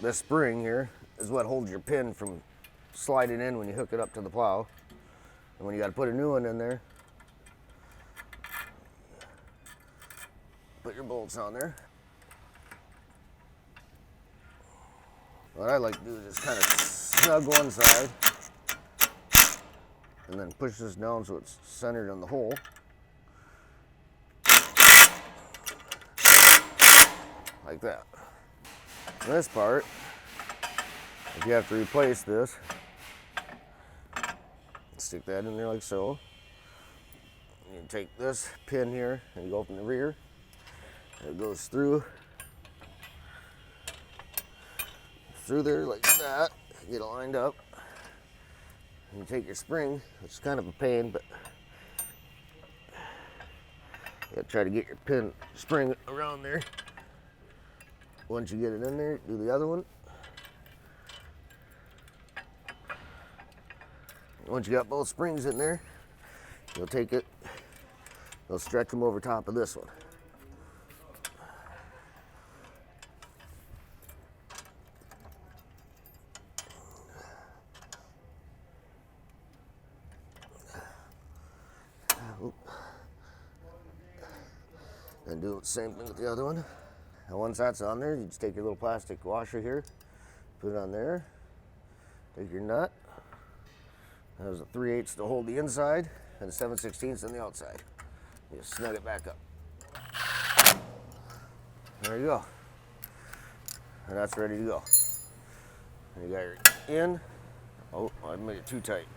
this spring here is what holds your pin from sliding in when you hook it up to the plow. And when you got to put a new one in there, put your bolts on there. What I like to do is just kind of snug one side and then push this down so it's centered on the hole. Like that. This part, if you have to replace this, stick that in there like so. You take this pin here and you go from the rear. It goes through there like that. Get it lined up. And you take your spring, which is kind of a pain, but you gotta try to get your pin spring around there. Once you get it in there, do the other one. Once you got both springs in there, you'll take it, you'll stretch them over top of this one. And do the same thing with the other one. And once that's on there, you just take your little plastic washer here, put it on there, take your nut. There's a 3/8 to hold the inside and a 7/16 on the outside. You just snug it back up. There you go. And that's ready to go. And you got your in. Oh, I made it too tight.